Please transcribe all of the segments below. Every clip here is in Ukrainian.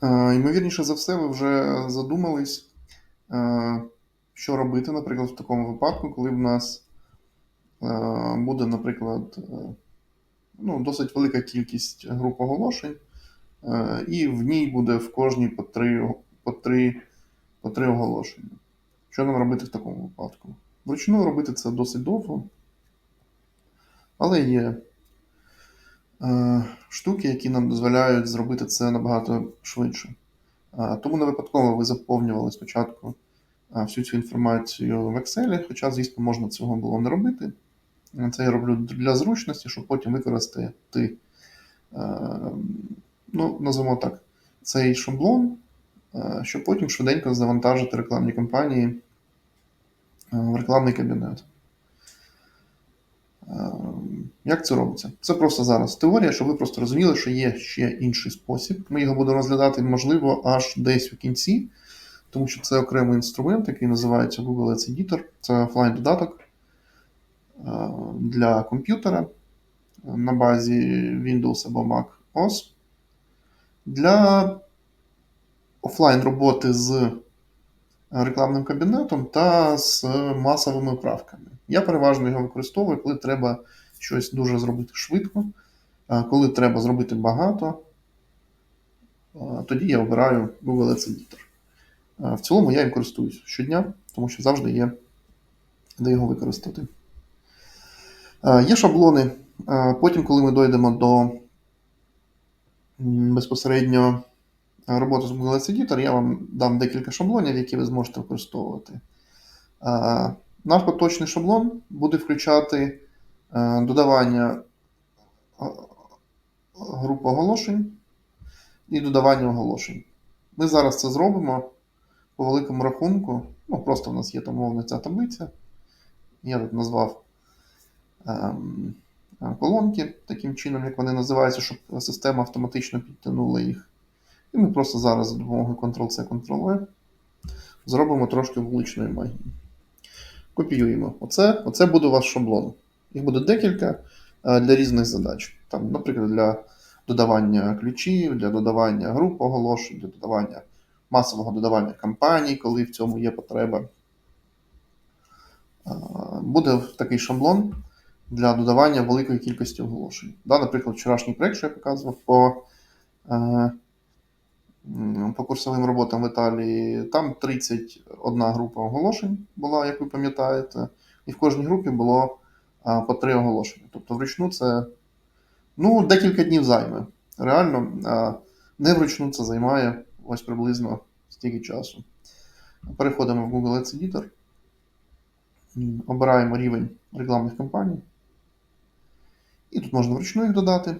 Ймовірніше за все, ви вже задумались, що робити, наприклад, в такому випадку, коли в нас буде, наприклад, досить велика кількість груп оголошень, і в ній буде в кожній по три оголошення. Що нам робити в такому випадку? Вручну робити це досить довго, але є штуки, які нам дозволяють зробити це набагато швидше. Тому не випадково ви заповнювали спочатку всю цю інформацію в Excel, хоча, звісно, можна цього було не робити. Це я роблю для зручності, щоб потім використати, назвемо так, цей шаблон, щоб потім швиденько завантажити рекламні кампанії в рекламний кабінет. Як це робиться? Це просто зараз теорія, щоб ви просто розуміли, що є ще інший спосіб. Ми його будемо розглядати, можливо, аж десь у кінці, тому що це окремий інструмент, який називається Google Ads Editor. Це офлайн-додаток для комп'ютера на базі Windows або Mac OS для офлайн роботи з рекламним кабінетом та з масовими правками. Я переважно його використовую, коли треба щось дуже зробити швидко, коли треба зробити багато, тоді я обираю Google Ads Editor. В цілому я їм користуюсь щодня, тому що завжди є де його використати. Є шаблони. Потім, коли ми дійдемо до безпосередньо роботи з Google Ads Editor, я вам дам декілька шаблонів, які ви зможете використовувати. Наш поточний шаблон буде включати додавання груп оголошень і додавання оголошень. Ми зараз це зробимо по великому рахунку. Просто в нас є там умовно ця таблиця. Я тут назвав колонки таким чином, як вони називаються, щоб система автоматично підтягнула їх. І ми просто зараз за допомогою Ctrl-C, Ctrl-V зробимо трошки вуличної магії. Копіюємо. Оце буде у вас шаблон. Їх буде декілька для різних задач. Там, наприклад, для додавання ключів, для додавання груп оголошень, для додавання масового додавання кампаній, коли в цьому є потреба. Буде такий шаблон для додавання великої кількості оголошень. Наприклад, вчорашній проєкт, що я показував по курсовим роботам в Італії, там 31 група оголошень була, як ви пам'ятаєте, і в кожній групі було по 3 оголошення. Тобто вручну це декілька днів займе. Реально, не вручну це займає ось приблизно стільки часу. Переходимо в Google Ads Editor, обираємо рівень рекламних кампаній. І тут можна вручну їх додати.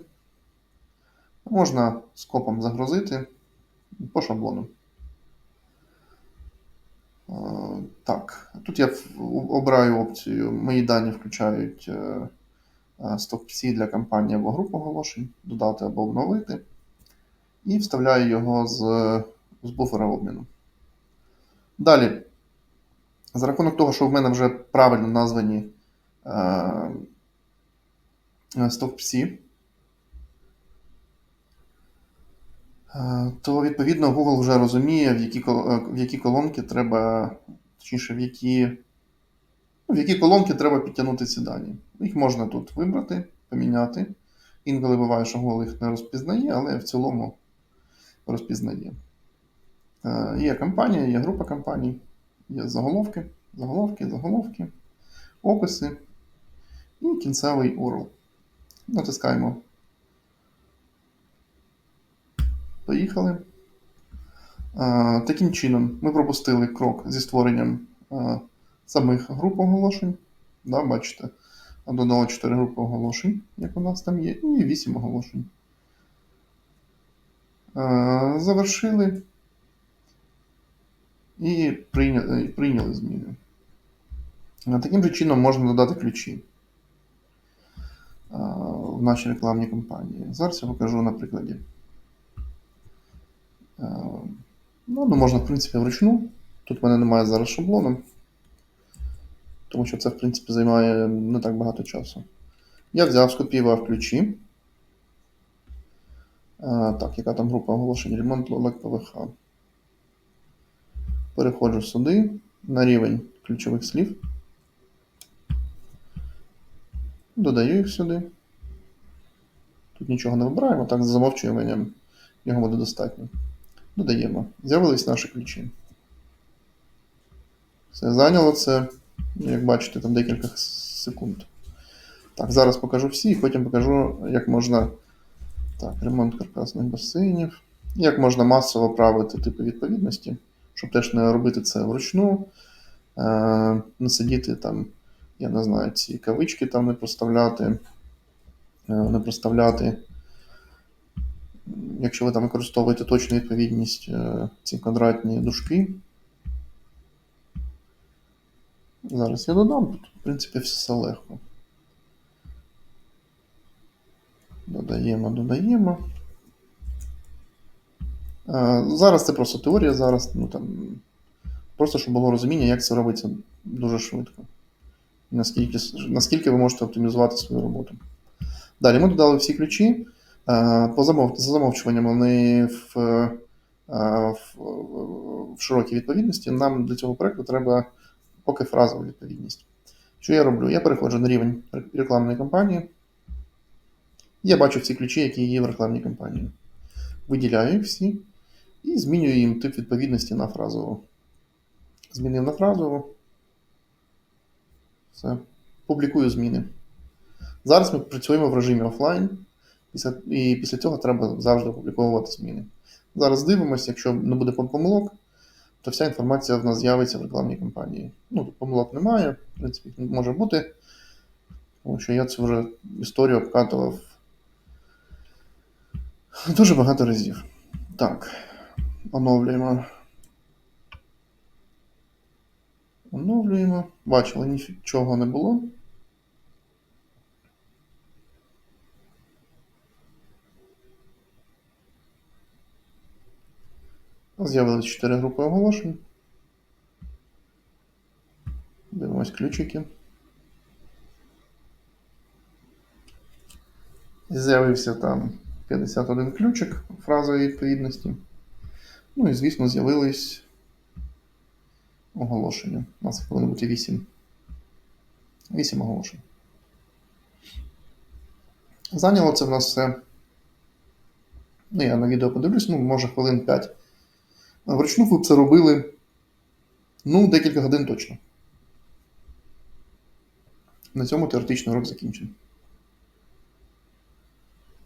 Можна скопом загрузити по шаблону. Так, тут я обираю опцію «Мої дані включають стовпці для кампанії або груп оголошень», додати або обновити. І вставляю його з буфера обміну. Далі, за рахунок того, що в мене вже правильно названі стовпці, то, відповідно, Google вже розуміє, в які колонки треба, точніше, в які колонки треба підтягнути ці дані. Їх можна тут вибрати, поміняти. Інколи буває, що Google їх не розпізнає, але в цілому розпізнає. Є кампанія, є група кампаній, є заголовки, описи і кінцевий URL. Натискаємо. Поїхали. Таким чином, ми пропустили крок зі створенням самих груп оголошень. Бачите, додало 4 групи оголошень, як у нас там є, і 8 оголошень. Завершили і прийняли зміни. Таким же чином можна додати ключі в нашій рекламній кампанії. Зараз я покажу на прикладі. Можна, в принципі, вручну. Тут в мене немає зараз шаблону, тому що це, в принципі, займає не так багато часу. Я взяв, скопіював ключі, Так, яка там група оголошень? Ремонт лолек ПВХ. Переходжу сюди, на рівень ключових слів. Додаю їх сюди. Тут нічого не вибираємо, так, з замовчуванням його буде достатньо. Додаємо. З'явились наші ключі. Все, зайняло це, як бачите, там декілька секунд. Так, зараз покажу всі, і потім покажу, як можна. Так, ремонт каркасних басейнів. Як можна масово правити типи відповідності, щоб теж не робити це вручну, не сидіти там, я не знаю, ці кавички там не проставляти. Якщо ви там використовуєте точну відповідність, ці квадратні дужки. Зараз я додам, тут, в принципі, все легко. Додаємо. Зараз це просто теорія, зараз, ну там, просто щоб було розуміння, як це робиться дуже швидко. Наскільки ви можете оптимізувати свою роботу. Далі ми додали всі ключі. За замовчуванням вони в широкій відповідності. Нам для цього проєкту треба поки фразова відповідність. Що я роблю? Я переходжу на рівень рекламної кампанії. Я бачу всі ключі, які є в рекламній кампанії. Виділяю їх всі і змінюю їм тип відповідності на фразову. Змінив на фразову. Все. Публікую зміни. Зараз ми працюємо в режимі офлайн, і після цього треба завжди опубліковувати зміни. Зараз дивимося, якщо не буде помилок, то вся інформація в нас з'явиться в рекламній кампанії. Ну, тут помилок немає, в принципі, може бути, тому що я цю вже історію обкатував дуже багато разів. Так, оновлюємо. Бачили, нічого не було. З'явились 4 групи оголошень. Дивимось ключики. З'явився там 51 ключик фразової відповідності. Ну і, звісно, з'явились оголошення. У нас повинно бути 8. 8 оголошень. Зайняло це в нас все. Ну, я на відео подивлюсь, може хвилин 5. Вручну ви б це робили, декілька годин точно. На цьому теоретичний урок закінчений.